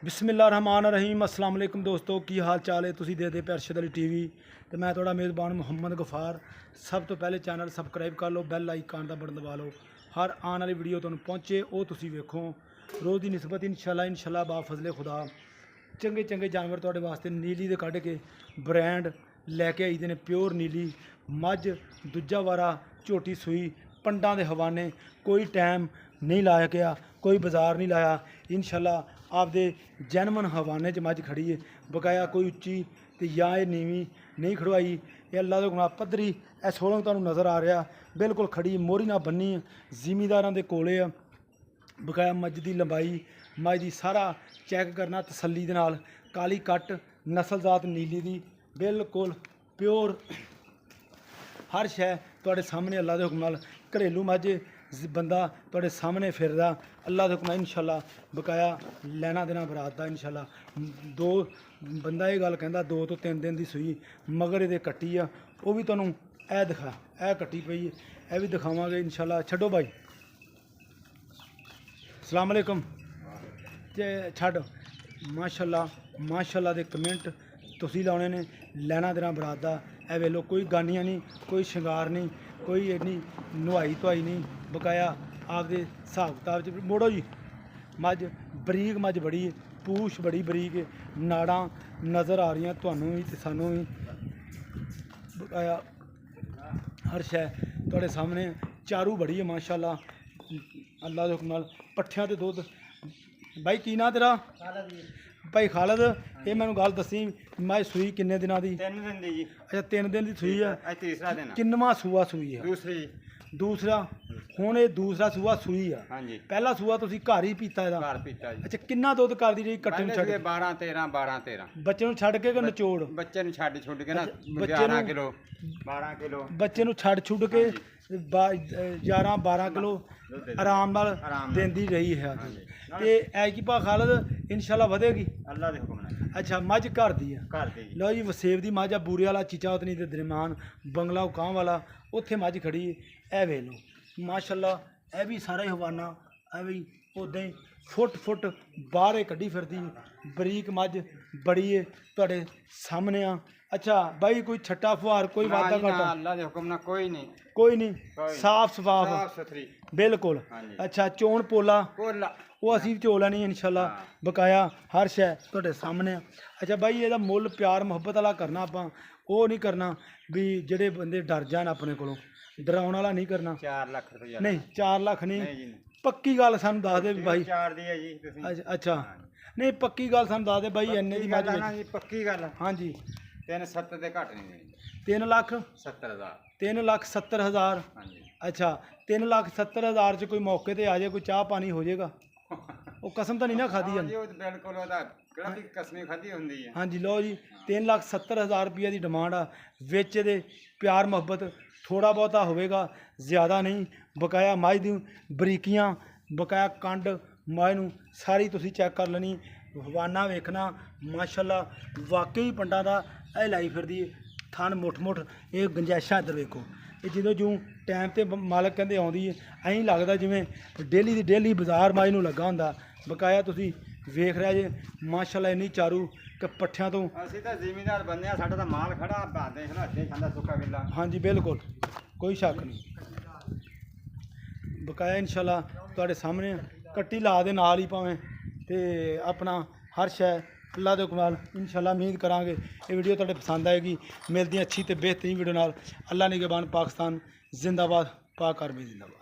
बिस्मिल्लाहिर्रहमानिर्रहीम अस्सलाम वालेकुम दोस्तों की हाल चाल है तुसी दे अरशद अली टीवी तो मैं थोड़ा मेज़बान मुहम्मद गफार। सब तो पहले चैनल सबसक्राइब कर लो, बैल आइकन का बटन दबा लो, हर आने वाली वीडियो तुहानू पहुँचे वो तुसी वेखो। रोज़ की निस्बत इंशाल्लाह बाफजले खुदा चंगे चंगे जानवर तुहाडे वास्ते नीली दे कढ़ के ब्रांड लैके आई दे ने। प्योर नीली मझ दूजा वारा झोटी सूई पंडां दे हवाने, कोई टाइम नहीं लाया गया, कोई बाजार नहीं लाया। इंशाल्लाह आपदे जैनमन हवाने च मझ खड़ी है, बकाया कोई उच्ची तो या नीवी नहीं खड़वाई। ये अल्लाह दे गुनाह पद्धरी ए सोलंग तुहानू नज़र आ रहा बिल्कुल खड़ी, मोहरी ना बन्नी जिमीदारां दे कोले आ। बकाया मझ की लंबाई मझ की सारा चैक करना तसल्ली दे नाल। काली कट नस्लजात नीली दी बिल्कुल प्योर हर शै तुहाडे सामने अल्लाह के हुक्म नाल। घरेलू मझ बंदा तुहाडे सामने फिरदा अल्लाह के हुक्म इंशाल्लाह। बकाया लैना देना बरात दा इंशाल्लाह। दो बंदा ये गल कहंदा 2 तो 3 दिन की सूई मगर ये कट्टी आ, वो भी तुहानू ए दिखा ए कट्टी पई है, यह भी दिखावांगे इंशाल्लाह। छड्डो भाई अस्सलाम वालेकुम ते छड्ड। माशाल्लाह दे कमेंट तुसी लाने ने। लैना देना बरात दा ए वेलो, कोई गानियाँ नहीं, कोई शिंगार नहीं, कोई इन्नी नुहाई धुआई नहीं। बकाया आपदे हिसाब किताब च मोड़ो जी। मझ बरीक मझ बड़ी है, पूछ बड़ी बरीक है, नाड़ां नज़र आ रही तुहानू भी ते सानू भी। बकाया हर शै तुहाडे सामने चारू बड़ी है माशाल्लाह अल्लाह दे हुक्म नाल। पट्ठियां ते दुद्ध भाई की ना तेरा भाई खालद, ये मैनू गल दसी मैं सूई किन्ने दिनां दी? 3 दिन दी जी। अच्छा 3 दिन की सूई है, आज तीसरा दिन है। किन्नवा सूआ सूई है? दूसरी दूसरा हुण ये दूसरा सूआ सूई है। हाँ जी, पहला सूआ तुसी घर ही पीता ਇਹਦਾ? घर पीता जी। अच्छा किन्ना दुੱਧ करदी ਰਹੀ ਕੱਟੇ ਨੂੰ ਛੱਡ ਕੇ? 12 13 ਬੱਚੇ ਨੂੰ ਛੱਡ ਕੇ ਕਿ ਨਿਚੋੜ? ਬੱਚੇ ਨੂੰ ਛੱਡ ਕੇ ਨਾ ਬੱਚੇ 11 ਨੂੰ- ਕਿਲੋ 12 ਕਿਲੋ ਬੱਚੇ ਨੂੰ ਛੱਡ ਛੁੱਡ ਕੇ 11 12 ਕਿਲੋ ਆਰਾਮ ਨਾਲ ਆਰਾਮ ਨਾਲ। ਦਿੰਦੀ ਰਹੀ ਹੈ। ਹਾਂਜੀ। ਤੇ ਐ ਕੀ ਭਾ ਖਾਲਦ ਇੰਸ਼ਾਅੱਲਾ ਵਧੇਗੀ? ਅੱਲਾ ਦੇ ਹੁਕਮ ਨਾਲ ਅੱਛਾ ਮੱਝ ਘਰ ਦੀ ਆ? ਘਰ ਦੇ ਜੀ। ਲਓ ਜੀ ਵਸੇਬ ਦੀ ਮੱਝ ਆ, ਬੂਰੇ ਵਾਲਾ ਚੀਚਾ ਉਤਨੀ ਤੇ ਦਰਮਾਨ ਬੰਗਲਾ ਉਕਾਂ ਵਾਲਾ ਉੱਥੇ ਮੱਝ ਖੜੀ ਹੈ। ਇਹ ਵੇਖ ਲਓ ਮਾਸ਼ਾਅੱਲਾ, ਇਹ ਵੀ ਸਾਰਾ ਹੀ ਹਵਾਨਾ ਇਹ ਵੀ ਉਦਾਂ ਹੀ ਫੁੱਟ ਬਾਹਰ ਹੀ ਕੱਢੀ ਫਿਰਦੀ ਬਰੀਕ ਮੱਝ ਬੜੀ ਹੈ ਤੁਹਾਡੇ ਸਾਹਮਣੇ ਆ। ਅੱਛਾ ਬਾਈ ਕੋਈ ਛੱਟਾ ਫੁਹਾਰ ਕੋਈ ਨਾ ਵਾਧਾ ਜੀ, ਨਾ, ਘਾਟਾ? ਅੱਲਾ ਦੇ ਹੁਕਮ ਨਾਲ ਕੋਈ ਨਹੀਂ। ਕੋਈ ਨਹੀਂ, ਕੋਈ ਸਾਫ ਸਫਾਫ ਸਾਫ ਸੁਥਰੀ ਬਿਲकुल। ਹਾਂਜੀ। ਅੱਛਾ ਚੋਣ ਪੋਲਾ ਕੋਲਾ ਉਹ ਅਸੀਂ ਚੋ ਲੈਣੀ ਇਨਸ਼ਾਅੱਲਾ। ਹਾਂ। ਬਕਾਇਆ ਹਰ ਸ਼ੈ ਤੁਹਾਡੇ ਸਾਹਮਣੇ ਆ। ਅੱਛਾ ਬਾਈ ਇਹਦਾ ਮੁੱਲ ਪਿਆਰ ਮੁਹੱਬਤ ਵਾਲਾ ਕਰਨਾ ਆਪਾਂ, ਉਹ ਨਹੀਂ ਕਰਨਾ ਵੀ ਜਿਹੜੇ ਬੰਦੇ ਡਰ ਜਾਣ ਆਪਣੇ ਕੋਲੋਂ, ਡਰਾਉਣ ਵਾਲਾ ਨਹੀਂ ਕਰਨਾ। 4 ਲੱਖ ਰੁਪਏ ਨਹੀਂ 4 ਲੱਖ ਨਹੀਂ ਨਹੀਂ, ਜੀ, ਨਹੀਂ। ਪੱਕੀ ਗੱਲ ਸਾਨੂੰ ਦੱਸ ਦੇ ਵੀ ਬਾਈ। 4 ਦੀ ਹੈ ਜੀ ਤੁਸੀਂ। ਅੱਛਾ ਨਹੀਂ ਪੱਕੀ ਗੱਲ ਸਾਨੂੰ ਦੱਸ ਦੇ ਬਾਈ, ਇੰਨੇ ਦੀ ਮੱਝ ਗੱਲ ਆ ਨਾ ਵਿੱਚ। ਜੀ, ਪੱਕੀ ਗੱਲ। ਹਾਂਜੀ 370 ਦੇ ਘੱਟ ਨਹੀਂ ਦੇਣੀ। 3 ਲੱਖ 70,000 3,70,000। ਹਾਂਜੀ। ਅੱਛਾ 3,70,000 ਚ ਕੋਈ ਮੌਕੇ ਤੇ ਆ ਜਾਏ, ਕੋਈ ਚਾਹ ਪਾਣੀ ਹੋ ਜਾਏਗਾ? ਉਹ ਕਸਮ ਤਾਂ ਨਹੀਂ ਨਾ ਖਾਦੀ ਹਾਂ ਜਾਂਦੀ? ਜੀ, ਉਹ ਤਾਂ ਬਿਲਕੁਲ ਉਹਦਾ ਕਿਹੜਾ ਦੀ ਕਸਮੀ ਖਾਦੀ ਹੁੰਦੀ ਹੈ। ਹਾਂਜੀ ਲਓ ਜੀ 3,70,000 ਰੁਪਏ ਦੀ ਡਿਮਾਂਡ ਆ। ਵਿੱਚ ਦੇ ਪਿਆਰ ਮੁਹੱਬਤ ਥੋੜਾ ਬਹੁਤਾ ਹੋਵੇਗਾ, ਜ਼ਿਆਦਾ ਨਹੀਂ। ਬਕਾਇਆ ਮੱਝ ਦੀ ਬਰੀਕੀਆਂ, ਬਕਾਇਆ ਕੰਡ ਮੱਝ ਨੂੰ ਸਾਰੀ ਤੁਸੀਂ ਚੈੱਕ ਕਰ ਲੈਣੀ। ਹਵਾਨਾ ਵੇਖਣਾ ਮਾਸ਼ਾਅੱਲਾ ਵਾਕਈ ਪੰਡਾਂ ਦਾ ਇਹ ਲਾਈ ਫਿਰਦੀ ਹੈ। ਥਣ ਮੁੱਠ ਇਹ ਗੰਜਾਇਸ਼ਾਂ ਇੱਧਰ ਵੇਖੋ। ਇਹ ਜਦੋਂ ਜੂੰ ਟਾਈਮ ਤੇ ਮਾਲਕ ਕਹਿੰਦੇ ਆਉਂਦੀ ਹੈ ਐਂ ਲੱਗਦਾ ਜਿਵੇਂ ਡੇਲੀ ਦੀ ਡੇਲੀ ਬਾਜ਼ਾਰ ਮੱਝ ਨੂੰ ਲੱਗਾ ਹੁੰਦਾ। ਬਕਾਇਆ ਤੁਸੀਂ ਵੇਖ ਰਿਹਾ ਜੇ ਮਾਸ਼ਾਅੱਲਾ ਇੰਨੀ ਚਾਰੂ ਕਿ ਪੱਠਿਆਂ ਤੋਂ। ਅਸੀਂ ਤਾਂ ਜ਼ਿਮੀਂਦਾਰ ਬੰਦੇ ਆ, ਸਾਡਾ ਤਾਂ ਮਾਲ ਖੜਾ ਬਾ ਦੇਖ ਲਓ, ਅੱਧੇ ਖਾਂਦਾ ਸੁੱਕਾ ਵੇਲਾ। ਹਾਂਜੀ ਬਿਲकुल ਕੋਈ ਸ਼ੱਕ ਨਹੀਂ। ਬਕਾਇਆ ਇੰਸ਼ਾਅੱਲਾ ਤੁਹਾਡੇ ਸਾਹਮਣੇ ਕੱਟੀ ਲਾ ਦੇ ਨਾਲ ਹੀ ਭਾਵੇਂ ਤੇ ਆਪਣਾ ਹਰ ਸ਼ੈ ਅੱਲਾ ਦੇ ਹੁਕਮ ਨਾਲ ਇੰਸ਼ਾਅੱਲਾ। ਉਮੀਦ ਕਰਾਂਗੇ ਇਹ ਵੀਡੀਓ ਤੁਹਾਡੇ ਪਸੰਦ ਆਏਗੀ। ਮਿਲਦੀ ਅੱਛੀ ਤੇ ਬਿਹਤਰੀਨ ਵੀਡੀਓ ਨਾਲ। ਅੱਲਾ ਨਿਗਹਿਬਾਨ ਪਾਕਿਸਤਾਨ ਜ਼ਿੰਦਾਬਾਦ, ਪਾਕ ਅਰਬੀ ਜ਼ਿੰਦਾਬਾਦ।